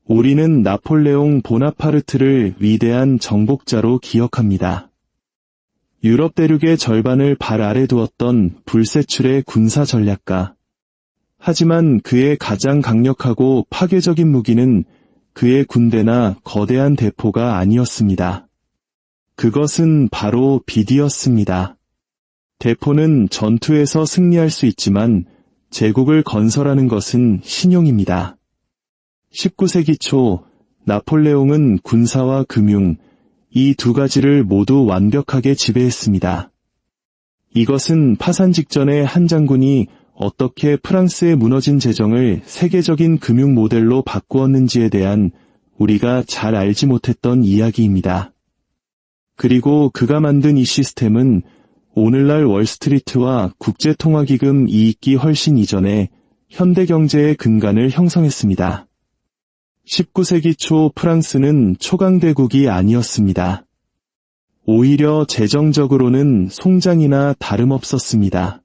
우리는 나폴레옹 보나파르트를 위대한 정복자로 기억합니다. 유럽 대륙의 절반을 발 아래 두었던 불세출의 군사 전략가. 하지만 그의 가장 강력하고 파괴적인 무기는 그의 군대나 거대한 대포가 아니었습니다. 그것은 바로 비디였습니다. 대포는 전투에서 승리할 수 있지만 제국을 건설하는 것은 신용입니다. 19세기 초 나폴레옹은 군사와 금융, 이 두 가지를 모두 완벽하게 지배했습니다. 이것은 파산 직전에 한 장군이 어떻게 프랑스의 무너진 재정을 세계적인 금융 모델로 바꾸었는지에 대한 우리가 잘 알지 못했던 이야기입니다. 그리고 그가 만든 이 시스템은 오늘날 월스트리트와 국제통화기금 이익기 훨씬 이전에 현대 경제의 근간을 형성했습니다. 19세기 초 프랑스는 초강대국이 아니었습니다. 오히려 재정적으로는 송장이나 다름없었습니다.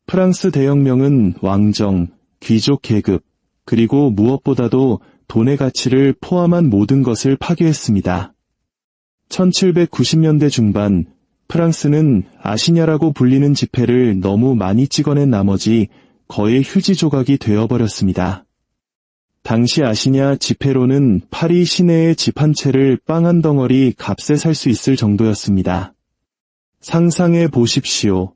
프랑스 대혁명은 왕정, 귀족 계급, 그리고 무엇보다도 돈의 가치를 포함한 모든 것을 파괴했습니다. 1790년대 중반, 프랑스는 아시냐라고 불리는 지폐를 너무 많이 찍어낸 나머지 거의 휴지 조각이 되어버렸습니다. 당시 아시냐 지폐로는 파리 시내의 집 한 채를 빵 한 덩어리 값에 살 수 있을 정도였습니다. 상상해 보십시오.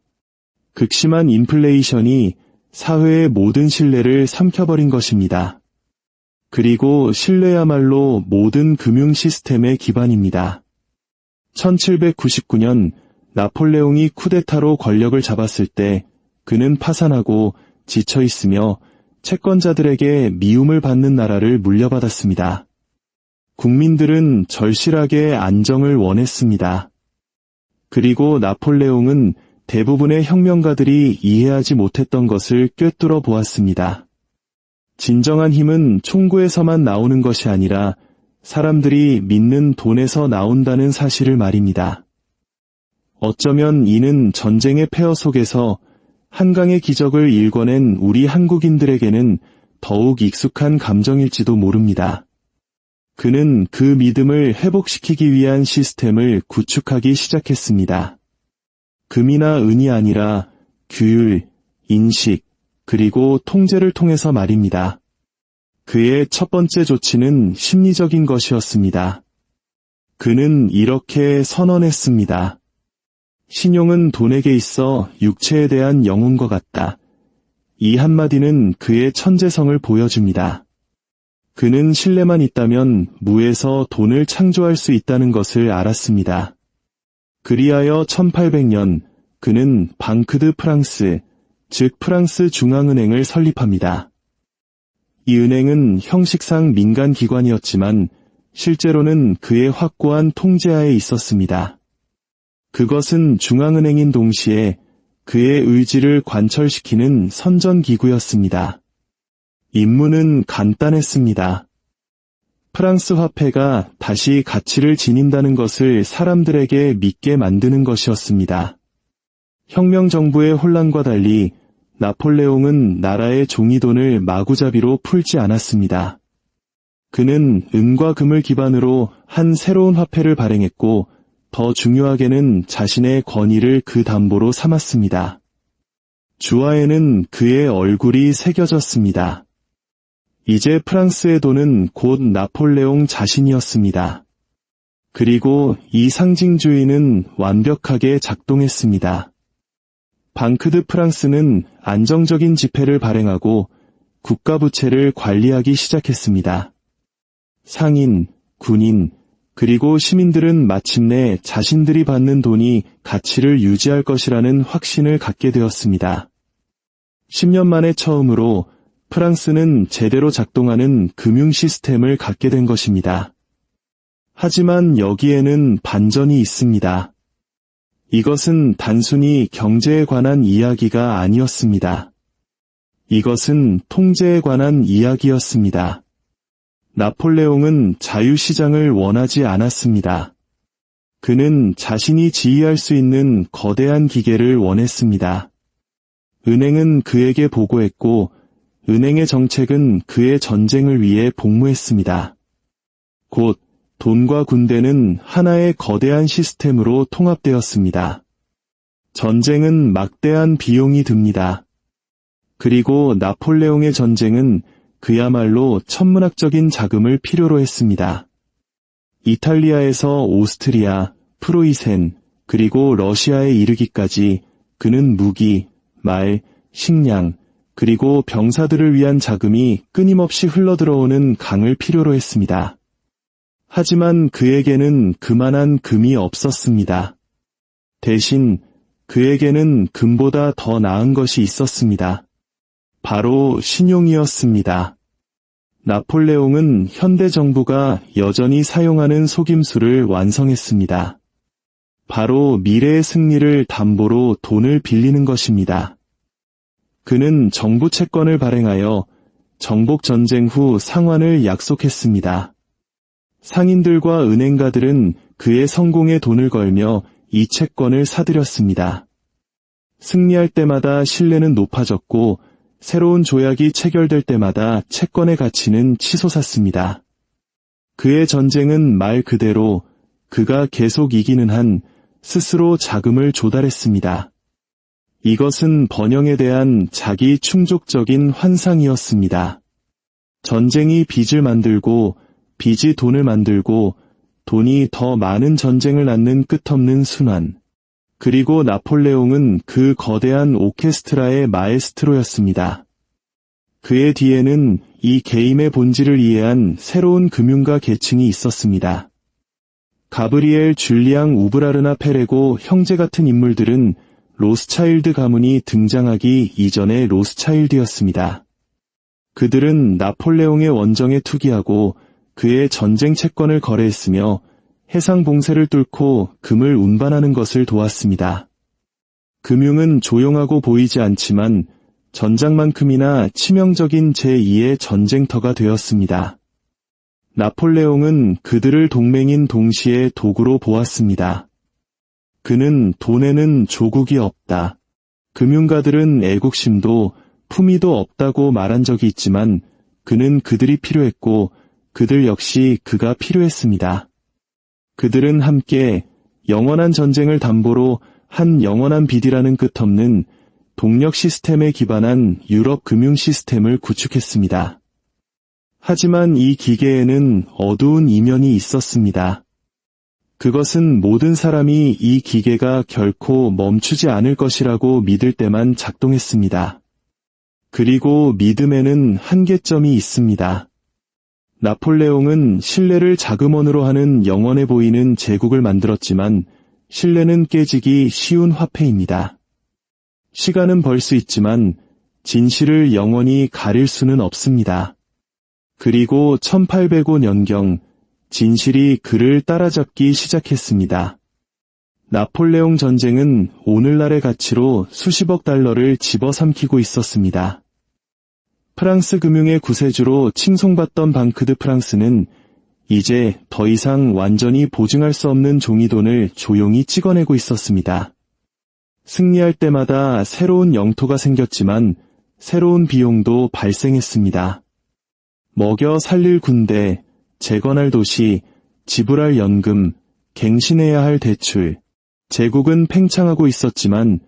극심한 인플레이션이 사회의 모든 신뢰를 삼켜버린 것입니다. 그리고 신뢰야말로 모든 금융 시스템의 기반입니다. 1799년 나폴레옹이 쿠데타로 권력을 잡았을 때 그는 파산하고 지쳐있으며 채권자들에게 미움을 받는 나라를 물려받았습니다. 국민들은 절실하게 안정을 원했습니다. 그리고 나폴레옹은 대부분의 혁명가들이 이해하지 못했던 것을 꿰뚫어 보았습니다. 진정한 힘은 총구에서만 나오는 것이 아니라 사람들이 믿는 돈에서 나온다는 사실을 말입니다. 어쩌면 이는 전쟁의 폐허 속에서 한강의 기적을 일궈낸 우리 한국인들에게는 더욱 익숙한 감정일지도 모릅니다. 그는 그 믿음을 회복시키기 위한 시스템을 구축하기 시작했습니다. 금이나 은이 아니라 규율, 인식, 그리고 통제를 통해서 말입니다. 그의 첫 번째 조치는 심리적인 것이었습니다. 그는 이렇게 선언했습니다. 신용은 돈에게 있어 육체에 대한 영혼과 같다. 이 한마디는 그의 천재성을 보여줍니다. 그는 신뢰만 있다면 무에서 돈을 창조할 수 있다는 것을 알았습니다. 그리하여 1800년 그는 방크 드 프랑스, 즉 프랑스 중앙은행을 설립합니다. 이 은행은 형식상 민간기관이었지만 실제로는 그의 확고한 통제하에 있었습니다. 그것은 중앙은행인 동시에 그의 의지를 관철시키는 선전기구였습니다. 임무는 간단했습니다. 프랑스 화폐가 다시 가치를 지닌다는 것을 사람들에게 믿게 만드는 것이었습니다. 혁명 정부의 혼란과 달리 나폴레옹은 나라의 종이돈을 마구잡이로 풀지 않았습니다. 그는 은과 금을 기반으로 한 새로운 화폐를 발행했고 더 중요하게는 자신의 권위를 그 담보로 삼았습니다. 주화에는 그의 얼굴이 새겨졌습니다. 이제 프랑스의 돈은 곧 나폴레옹 자신이었습니다. 그리고 이 상징주의는 완벽하게 작동했습니다. 방크 드 프랑스는 안정적인 지폐를 발행하고 국가부채를 관리하기 시작했습니다. 상인, 군인, 그리고 시민들은 마침내 자신들이 받는 돈이 가치를 유지할 것이라는 확신을 갖게 되었습니다. 10년 만에 처음으로 프랑스는 제대로 작동하는 금융 시스템을 갖게 된 것입니다. 하지만 여기에는 반전이 있습니다. 이것은 단순히 경제에 관한 이야기가 아니었습니다. 이것은 통제에 관한 이야기였습니다. 나폴레옹은 자유시장을 원하지 않았습니다. 그는 자신이 지휘할 수 있는 거대한 기계를 원했습니다. 은행은 그에게 보고했고 은행의 정책은 그의 전쟁을 위해 복무했습니다. 곧 돈과 군대는 하나의 거대한 시스템으로 통합되었습니다. 전쟁은 막대한 비용이 듭니다. 그리고 나폴레옹의 전쟁은 그야말로 천문학적인 자금을 필요로 했습니다. 이탈리아에서 오스트리아, 프로이센, 그리고 러시아에 이르기까지 그는 무기, 말, 식량, 그리고 병사들을 위한 자금이 끊임없이 흘러들어오는 강을 필요로 했습니다. 하지만 그에게는 그만한 금이 없었습니다. 대신 그에게는 금보다 더 나은 것이 있었습니다. 바로 신용이었습니다. 나폴레옹은 현대 정부가 여전히 사용하는 속임수를 완성했습니다. 바로 미래의 승리를 담보로 돈을 빌리는 것입니다. 그는 정부 채권을 발행하여 정복 전쟁 후 상환을 약속했습니다. 상인들과 은행가들은 그의 성공에 돈을 걸며 이 채권을 사들였습니다. 승리할 때마다 신뢰는 높아졌고 새로운 조약이 체결될 때마다 채권의 가치는 치솟았습니다. 그의 전쟁은 말 그대로 그가 계속 이기는 한 스스로 자금을 조달했습니다. 이것은 번영에 대한 자기 충족적인 환상이었습니다. 전쟁이 빚을 만들고 빚이 돈을 만들고 돈이 더 많은 전쟁을 낳는 끝없는 순환. 그리고 나폴레옹은 그 거대한 오케스트라의 마에스트로였습니다. 그의 뒤에는 이 게임의 본질을 이해한 새로운 금융가 계층이 있었습니다. 가브리엘 줄리앙 우브라르나 페레고 형제 같은 인물들은 로스차일드 가문이 등장하기 이전의 로스차일드였습니다. 그들은 나폴레옹의 원정에 투기하고 그의 전쟁 채권을 거래했으며 해상 봉쇄를 뚫고 금을 운반하는 것을 도왔습니다. 금융은 조용하고 보이지 않지만 전장만큼이나 치명적인 제2의 전쟁터가 되었습니다. 나폴레옹은 그들을 동맹인 동시에 도구로 보았습니다. 그는 돈에는 조국이 없다. 금융가들은 애국심도 품위도 없다고 말한 적이 있지만 그는 그들이 필요했고 그들 역시 그가 필요했습니다. 그들은 함께 영원한 전쟁을 담보로 한 영원한 빚이라는 끝없는 동력 시스템에 기반한 유럽 금융 시스템을 구축했습니다. 하지만 이 기계에는 어두운 이면이 있었습니다. 그것은 모든 사람이 이 기계가 결코 멈추지 않을 것이라고 믿을 때만 작동했습니다. 그리고 믿음에는 한계점이 있습니다. 나폴레옹은 신뢰를 자금원으로 하는 영원해 보이는 제국을 만들었지만 신뢰는 깨지기 쉬운 화폐입니다. 시간은 벌 수 있지만 진실을 영원히 가릴 수는 없습니다. 그리고 1805년경 진실이 그를 따라잡기 시작했습니다. 나폴레옹 전쟁은 오늘날의 가치로 수십억 달러를 집어삼키고 있었습니다. 프랑스 금융의 구세주로 칭송받던 방크 드 프랑스는 이제 더 이상 완전히 보증할 수 없는 종이돈을 조용히 찍어내고 있었습니다. 승리할 때마다 새로운 영토가 생겼지만 새로운 비용도 발생했습니다. 먹여 살릴 군대, 재건할 도시, 지불할 연금, 갱신해야 할 대출. 제국은 팽창하고 있었지만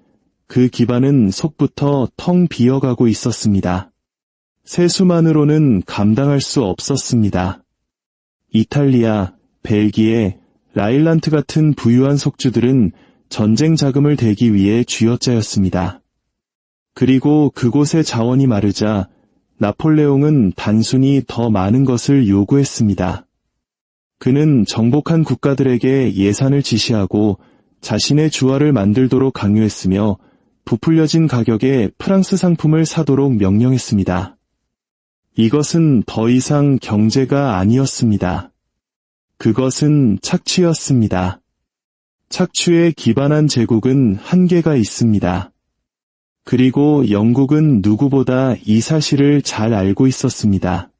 그 기반은 속부터 텅 비어가고 있었습니다. 세수만으로는 감당할 수 없었습니다. 이탈리아, 벨기에, 라일란트 같은 부유한 속주들은 전쟁 자금을 대기 위해 쥐어짜였습니다. 그리고 그곳의 자원이 마르자 나폴레옹은 단순히 더 많은 것을 요구했습니다. 그는 정복한 국가들에게 예산을 지시하고 자신의 주화를 만들도록 강요했으며 부풀려진 가격에 프랑스 상품을 사도록 명령했습니다. 이것은 더 이상 경제가 아니었습니다. 그것은 착취였습니다. 착취에 기반한 제국은 한계가 있습니다. 그리고 영국은 누구보다 이 사실을 잘 알고 있었습니다.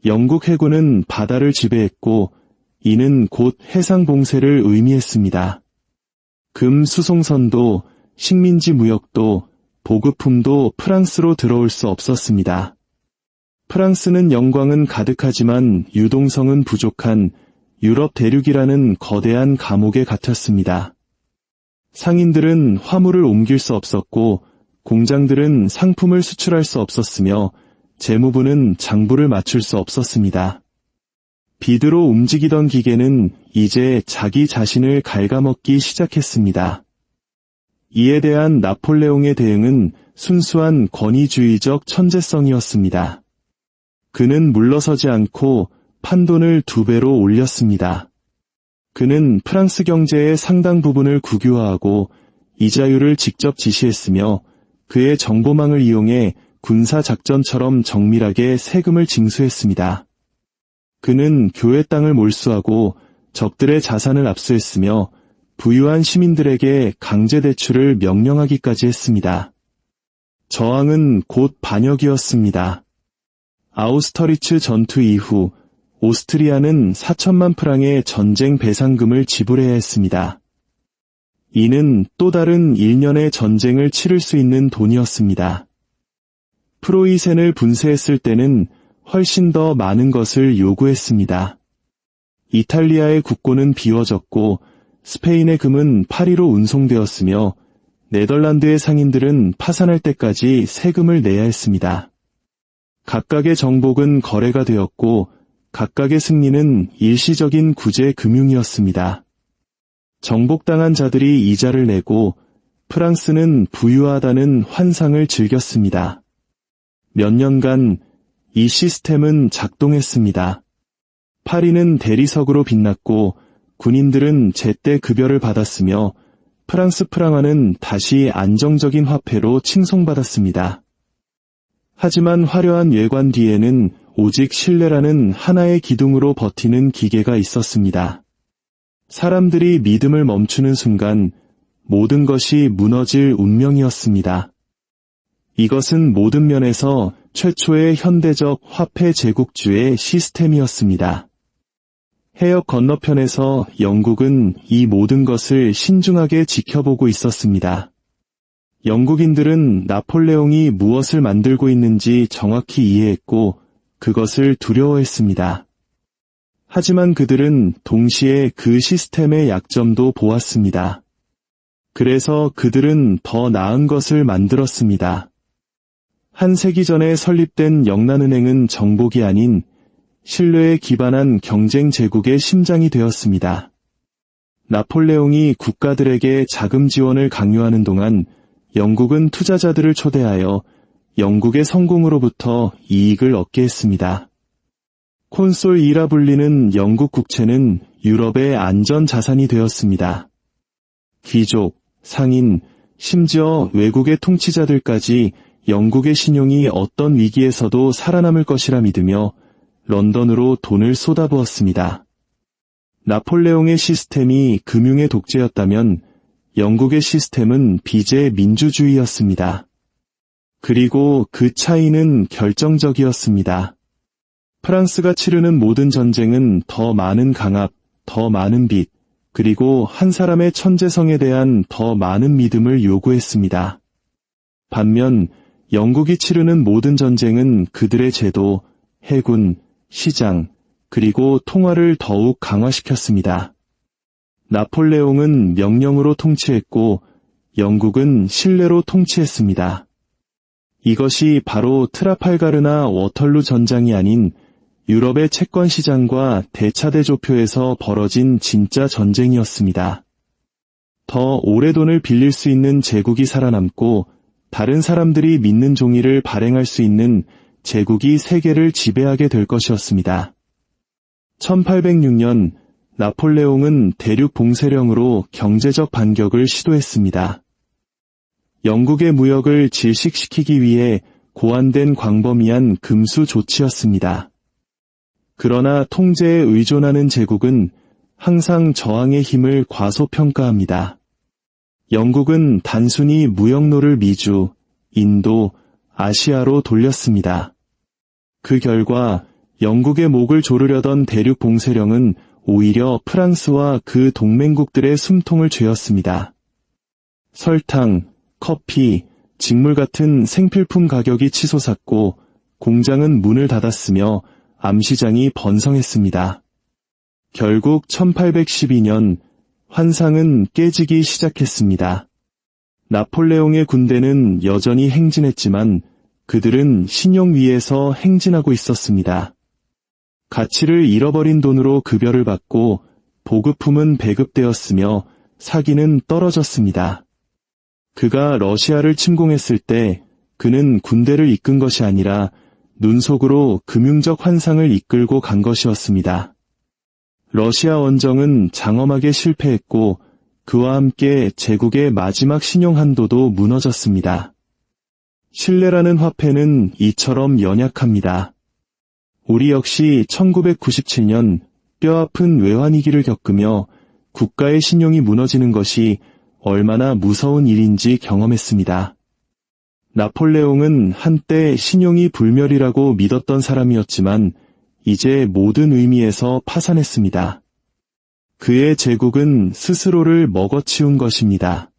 영국 해군은 바다를 지배했고 이는 곧 해상 봉쇄를 의미했습니다. 금 수송선도 식민지 무역도 보급품도 프랑스로 들어올 수 없었습니다. 프랑스는 영광은 가득하지만 유동성은 부족한 유럽 대륙이라는 거대한 감옥에 갇혔습니다. 상인들은 화물을 옮길 수 없었고 공장들은 상품을 수출할 수 없었으며 재무부는 장부를 맞출 수 없었습니다. 비드로 움직이던 기계는 이제 자기 자신을 갉아먹기 시작했습니다. 이에 대한 나폴레옹의 대응은 순수한 권위주의적 천재성이었습니다. 그는 물러서지 않고 판돈을 2배로 올렸습니다. 그는 프랑스 경제의 상당 부분을 국유화하고 이자율을 직접 지시했으며 그의 정보망을 이용해 군사작전처럼 정밀하게 세금을 징수했습니다. 그는 교회 땅을 몰수하고 적들의 자산을 압수했으며 부유한 시민들에게 강제대출을 명령하기까지 했습니다. 저항은 곧 반역이었습니다. 아우스터리츠 전투 이후 오스트리아는 4천만 프랑의 전쟁 배상금을 지불해야 했습니다. 이는 또 다른 1년의 전쟁을 치를 수 있는 돈이었습니다. 프로이센을 분쇄했을 때는 훨씬 더 많은 것을 요구했습니다. 이탈리아의 국고는 비워졌고 스페인의 금은 파리로 운송되었으며 네덜란드의 상인들은 파산할 때까지 세금을 내야 했습니다. 각각의 정복은 거래가 되었고 각각의 승리는 일시적인 구제 금융이었습니다. 정복당한 자들이 이자를 내고 프랑스는 부유하다는 환상을 즐겼습니다. 몇 년간 이 시스템은 작동했습니다. 파리는 대리석으로 빛났고 군인들은 제때 급여를 받았으며 프랑스 프랑화는 다시 안정적인 화폐로 칭송받았습니다. 하지만 화려한 외관 뒤에는 오직 신뢰라는 하나의 기둥으로 버티는 기계가 있었습니다. 사람들이 믿음을 멈추는 순간 모든 것이 무너질 운명이었습니다. 이것은 모든 면에서 최초의 현대적 화폐 제국주의 시스템이었습니다. 해역 건너편에서 영국은 이 모든 것을 신중하게 지켜보고 있었습니다. 영국인들은 나폴레옹이 무엇을 만들고 있는지 정확히 이해했고 그것을 두려워했습니다. 하지만 그들은 동시에 그 시스템의 약점도 보았습니다. 그래서 그들은 더 나은 것을 만들었습니다. 한 세기 전에 설립된 영란은행은 정복이 아닌 신뢰에 기반한 경쟁 제국의 심장이 되었습니다. 나폴레옹이 국가들에게 자금 지원을 강요하는 동안 영국은 투자자들을 초대하여 영국의 성공으로부터 이익을 얻게 했습니다. 콘솔이라 불리는 영국 국채는 유럽의 안전 자산이 되었습니다. 귀족, 상인, 심지어 외국의 통치자들까지 영국의 신용이 어떤 위기에서도 살아남을 것이라 믿으며 런던으로 돈을 쏟아부었습니다. 나폴레옹의 시스템이 금융의 독재였다면 영국의 시스템은 빚의 민주주의였습니다. 그리고 그 차이는 결정적이었습니다. 프랑스가 치르는 모든 전쟁은 더 많은 강압, 더 많은 빚, 그리고 한 사람의 천재성에 대한 더 많은 믿음을 요구했습니다. 반면 영국이 치르는 모든 전쟁은 그들의 제도, 해군, 시장, 그리고 통화를 더욱 강화시켰습니다. 나폴레옹은 명령으로 통치했고 영국은 신뢰로 통치했습니다. 이것이 바로 트라팔가르나 워털루 전장이 아닌 유럽의 채권 시장과 대차대조표에서 벌어진 진짜 전쟁이었습니다. 더 오래 돈을 빌릴 수 있는 제국이 살아남고 다른 사람들이 믿는 종이를 발행할 수 있는 제국이 세계를 지배하게 될 것이었습니다. 1806년 나폴레옹은 대륙 봉쇄령으로 경제적 반격을 시도했습니다. 영국의 무역을 질식시키기 위해 고안된 광범위한 금수 조치였습니다. 그러나 통제에 의존하는 제국은 항상 저항의 힘을 과소평가합니다. 영국은 단순히 무역로를 미주, 인도, 아시아로 돌렸습니다. 그 결과 영국의 목을 조르려던 대륙 봉쇄령은 오히려 프랑스와 그 동맹국들의 숨통을 죄었습니다. 설탕, 커피, 직물 같은 생필품 가격이 치솟았고 공장은 문을 닫았으며 암시장이 번성했습니다. 결국 1812년 환상은 깨지기 시작했습니다. 나폴레옹의 군대는 여전히 행진했지만 그들은 신용 위에서 행진하고 있었습니다. 가치를 잃어버린 돈으로 급여를 받고 보급품은 배급되었으며 사기는 떨어졌습니다. 그가 러시아를 침공했을 때 그는 군대를 이끈 것이 아니라 눈 속으로 금융적 환상을 이끌고 간 것이었습니다. 러시아 원정은 장엄하게 실패했고 그와 함께 제국의 마지막 신용 한도도 무너졌습니다. 신뢰라는 화폐는 이처럼 연약합니다. 우리 역시 1997년 뼈아픈 외환위기를 겪으며 국가의 신용이 무너지는 것이 얼마나 무서운 일인지 경험했습니다. 나폴레옹은 한때 신용이 불멸이라고 믿었던 사람이었지만 이제 모든 의미에서 파산했습니다. 그의 제국은 스스로를 먹어치운 것입니다.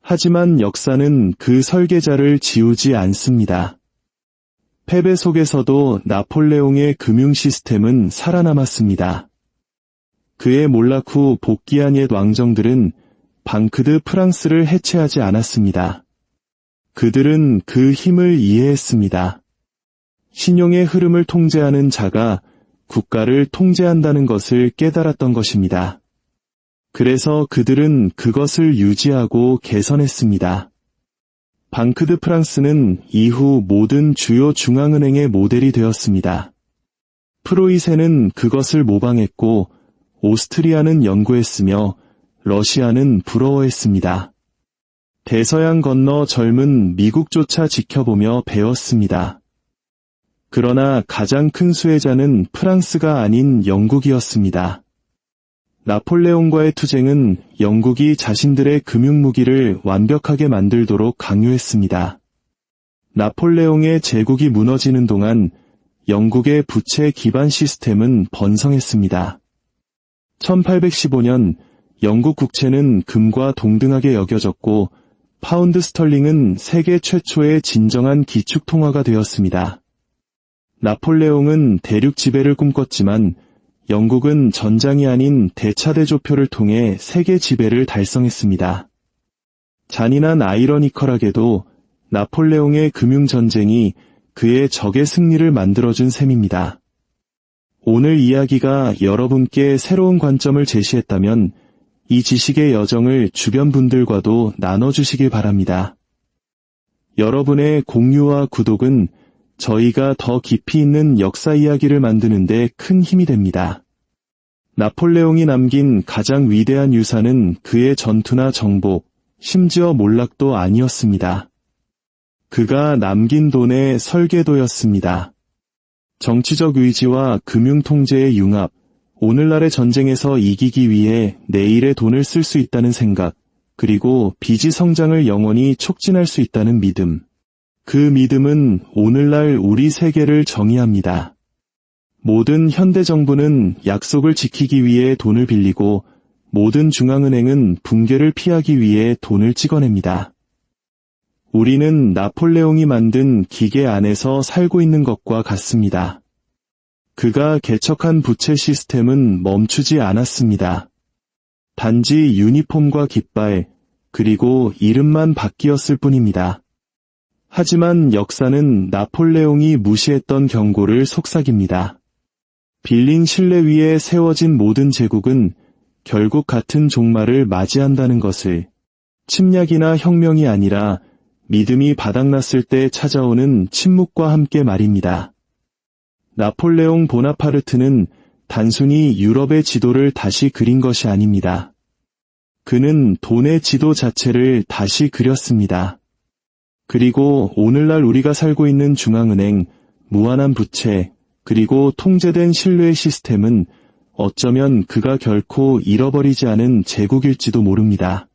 하지만 역사는 그 설계자를 지우지 않습니다. 패배 속에서도 나폴레옹의 금융 시스템은 살아남았습니다. 그의 몰락 후 복귀한 옛 왕정들은 방크드 프랑스를 해체하지 않았습니다. 그들은 그 힘을 이해했습니다. 신용의 흐름을 통제하는 자가 국가를 통제한다는 것을 깨달았던 것입니다. 그래서 그들은 그것을 유지하고 개선했습니다. 방크드 프랑스는 이후 모든 주요 중앙은행의 모델이 되었습니다. 프로이센은 그것을 모방했고 오스트리아는 연구했으며 러시아는 부러워했습니다. 대서양 건너 젊은 미국조차 지켜보며 배웠습니다. 그러나 가장 큰 수혜자는 프랑스가 아닌 영국이었습니다. 나폴레옹과의 투쟁은 영국이 자신들의 금융무기를 완벽하게 만들도록 강요했습니다. 나폴레옹의 제국이 무너지는 동안 영국의 부채 기반 시스템은 번성했습니다. 1815년 영국 국채는 금과 동등하게 여겨졌고 파운드 스털링은 세계 최초의 진정한 기축통화가 되었습니다. 나폴레옹은 대륙 지배를 꿈꿨지만 영국은 전장이 아닌 대차대조표를 통해 세계 지배를 달성했습니다. 잔인한 아이러니컬하게도 나폴레옹의 금융전쟁이 그의 적의 승리를 만들어준 셈입니다. 오늘 이야기가 여러분께 새로운 관점을 제시했다면 이 지식의 여정을 주변 분들과도 나눠주시길 바랍니다. 여러분의 공유와 구독은 저희가 더 깊이 있는 역사 이야기를 만드는 데 큰 힘이 됩니다. 나폴레옹이 남긴 가장 위대한 유산은 그의 전투나 정복, 심지어 몰락도 아니었습니다. 그가 남긴 돈의 설계도였습니다. 정치적 의지와 금융 통제의 융합, 오늘날의 전쟁에서 이기기 위해 내일의 돈을 쓸 수 있다는 생각, 그리고 빚이 성장을 영원히 촉진할 수 있다는 믿음. 그 믿음은 오늘날 우리 세계를 정의합니다. 모든 현대 정부는 약속을 지키기 위해 돈을 빌리고 모든 중앙은행은 붕괴를 피하기 위해 돈을 찍어냅니다. 우리는 나폴레옹이 만든 기계 안에서 살고 있는 것과 같습니다. 그가 개척한 부채 시스템은 멈추지 않았습니다. 단지 유니폼과 깃발, 그리고 이름만 바뀌었을 뿐입니다. 하지만 역사는 나폴레옹이 무시했던 경고를 속삭입니다. 빌린 신뢰 위에 세워진 모든 제국은 결국 같은 종말을 맞이한다는 것을, 침략이나 혁명이 아니라 믿음이 바닥났을 때 찾아오는 침묵과 함께 말입니다. 나폴레옹 보나파르트는 단순히 유럽의 지도를 다시 그린 것이 아닙니다. 그는 돈의 지도 자체를 다시 그렸습니다. 그리고 오늘날 우리가 살고 있는 중앙은행, 무한한 부채, 그리고 통제된 신뢰 시스템은 어쩌면 그가 결코 잃어버리지 않은 제국일지도 모릅니다.